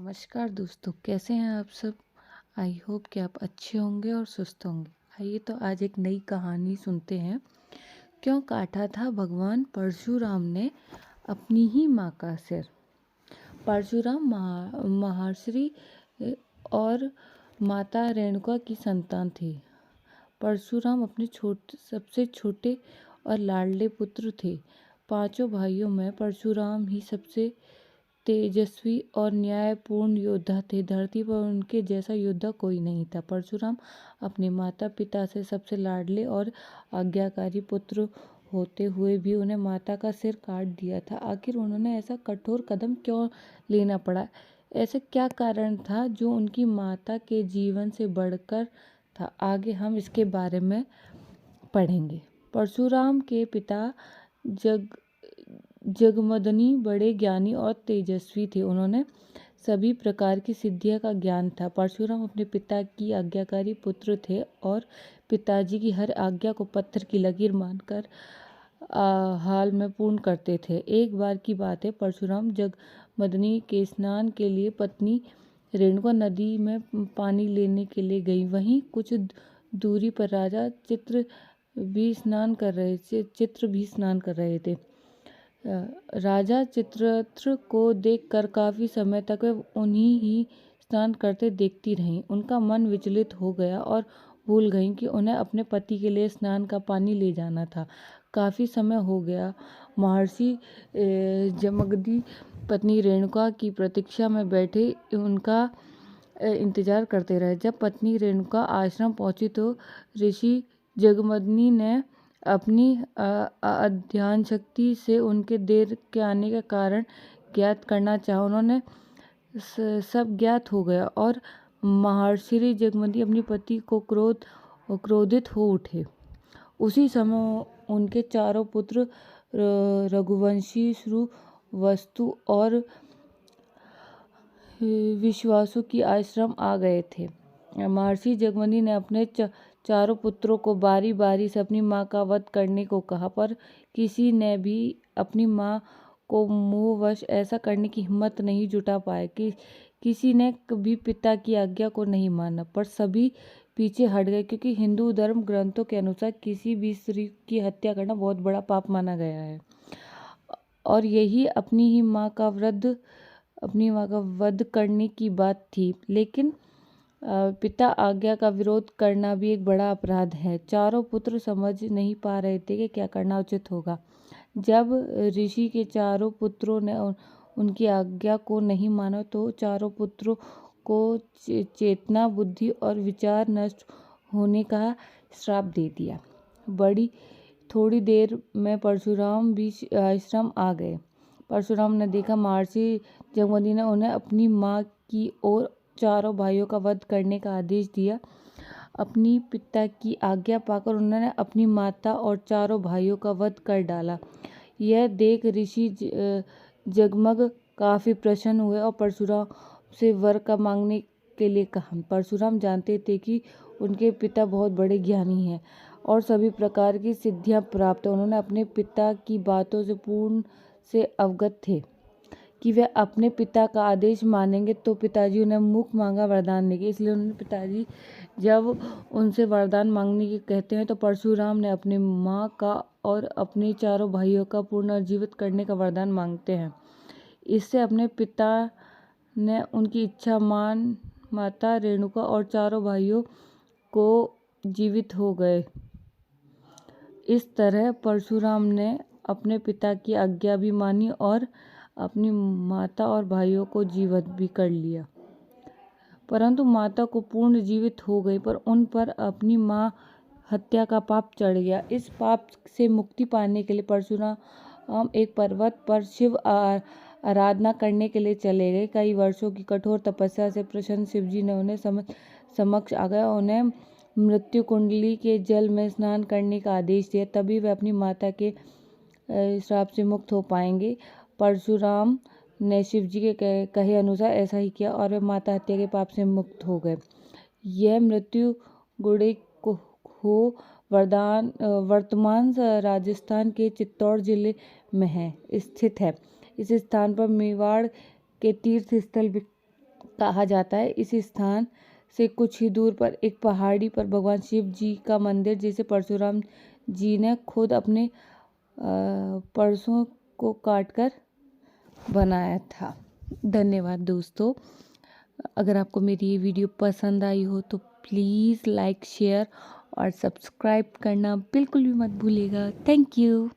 नमस्कार दोस्तों, कैसे हैं आप सब। आई होप कि आप अच्छे होंगे और स्वस्थ होंगे। आइए तो आज एक नई कहानी सुनते हैं। क्यों काटा था भगवान परशुराम ने अपनी ही माँ का सिर। परशुराम महर्षि और माता रेणुका की संतान थे। परशुराम अपने सबसे छोटे और लाडले पुत्र थे। पांचों भाइयों में परशुराम ही सबसे तेजस्वी और न्यायपूर्ण योद्धा थे। धरती पर उनके जैसा योद्धा कोई नहीं था। परशुराम अपने माता पिता से सबसे लाडले और आज्ञाकारी पुत्र होते हुए भी उन्हें माता का सिर काट दिया था। आखिर उन्होंने ऐसा कठोर कदम क्यों लेना पड़ा? ऐसा क्या कारण था जो उनकी माता के जीवन से बढ़कर था? आगे हम इसके बारे में पढ़ेंगे। परशुराम के पिता जगमदनि बड़े ज्ञानी और तेजस्वी थे। उन्होंने सभी प्रकार की सिद्धियों का ज्ञान था। परशुराम अपने पिता की आज्ञाकारी पुत्र थे और पिताजी की हर आज्ञा को पत्थर की लकीर मानकर हाल में पूर्ण करते थे। एक बार की बात है, परशुराम जगमदनि के स्नान के लिए पत्नी रेणुका नदी में पानी लेने के लिए गई। वहीं कुछ दूरी पर राजा चित्र भी स्नान कर रहे थे। राजा चित्ररथ को देखकर काफी समय तक वे उन्हीं ही स्नान करते देखती रहीं। उनका मन विचलित हो गया और भूल गईं कि उन्हें अपने पति के लिए स्नान का पानी ले जाना था। काफी समय हो गया। महर्षि जमदग्नि पत्नी रेणुका की प्रतीक्षा में बैठे उनका इंतजार करते रहे। जब पत्नी रेणुका आश्रम पहुंची तो ऋषि जगमदग्नि ने अपनी अध्ययन शक्ति से उनके देर के आने का कारण ज्ञात करना चाहा। उन्होंने सब ज्ञात हो गया और महर्षि जगमदग्नि अपनी पति को क्रोधित हो उठे। उसी समय उनके चारों पुत्र रघुवंशी, सुवस्तु और विश्वासु की आश्रम आ गए थे। महर्षि जगमदग्नि ने अपने चारों पुत्रों को बारी बारी से अपनी माँ का वध करने को कहा, पर किसी ने भी अपनी माँ को मोहवश ऐसा करने की हिम्मत नहीं जुटा पाया। किसी ने भी पिता की आज्ञा को नहीं माना, पर सभी पीछे हट गए, क्योंकि हिंदू धर्म ग्रंथों के अनुसार किसी भी स्त्री की हत्या करना बहुत बड़ा पाप माना गया है। और यही अपनी माँ का वध करने की बात थी। लेकिन पिता आज्ञा का विरोध करना भी एक बड़ा अपराध है। चारों पुत्र समझ नहीं पा रहे थे कि क्या करना उचित होगा। जब ऋषि के चारों पुत्रों ने उनकी आज्ञा को नहीं माना तो चारों पुत्रों को चेतना, बुद्धि और विचार नष्ट होने का श्राप दे दिया। थोड़ी देर में परशुराम भी आश्रम आ गए। परशुराम ने देखा महर्षि जगमदग्नि ने उन्हें अपनी माँ की और चारों भाइयों का वध करने का आदेश दिया। अपनी पिता की आज्ञा पाकर उन्होंने अपनी माता और चारों भाइयों का वध कर डाला। यह देख ऋषि जगमग काफी प्रसन्न हुए और परशुराम से वर का मांगने के लिए कहा। परशुराम जानते थे कि उनके पिता बहुत बड़े ज्ञानी हैं और सभी प्रकार की सिद्धियां प्राप्त हैं। उन्होंने अपने पिता की बातों से पूर्ण से अवगत थे कि वे अपने पिता का आदेश मानेंगे तो पिताजी उन्हें मुख मांगा वरदान देंगे। इसलिए उन्होंने पिताजी जब उनसे वरदान मांगने की कहते हैं तो परशुराम ने अपनी माँ का और अपने चारों भाइयों का पुनर्जीवित करने का वरदान मांगते हैं। इससे अपने पिता ने उनकी इच्छा मान माता रेणुका और चारों भाइयों को जीवित हो गए। इस तरह परशुराम ने अपने पिता की आज्ञा भी मानी और अपनी माता और भाइयों को जीवित भी कर लिया। परंतु माता को पूर्ण जीवित हो गई, पर उन पर अपनी माँ हत्या का पाप चढ़ गया। इस पाप से मुक्ति पाने के लिए परशुराम एक पर्वत पर शिव आराधना करने के लिए चले गए। कई वर्षों की कठोर तपस्या से प्रसन्न शिवजी ने उन्हें समक्ष आ गए। उन्हें मृत्यु कुंडली के जल में स्नान करने का आदेश दिया, तभी वे अपनी माता के श्राप से मुक्त हो पाएंगे। परशुराम ने शिवजी के कहे अनुसार ऐसा ही किया और वे माता हत्या के पाप से मुक्त हो गए। यह मृत्यु गुड़े हो वर्तमान राजस्थान के चित्तौड़ जिले में स्थित है। इस स्थान पर मेवाड़ के तीर्थ स्थल कहा जाता है। इस स्थान से कुछ ही दूर पर एक पहाड़ी पर भगवान शिव जी का मंदिर, जिसे परशुराम जी ने खुद अपने परसों को काटकर बनाया था। धन्यवाद दोस्तों। अगर आपको मेरी ये वीडियो पसंद आई हो तो प्लीज़ लाइक, शेयर और सब्सक्राइब करना बिल्कुल भी मत भूलिएगा। Thank you.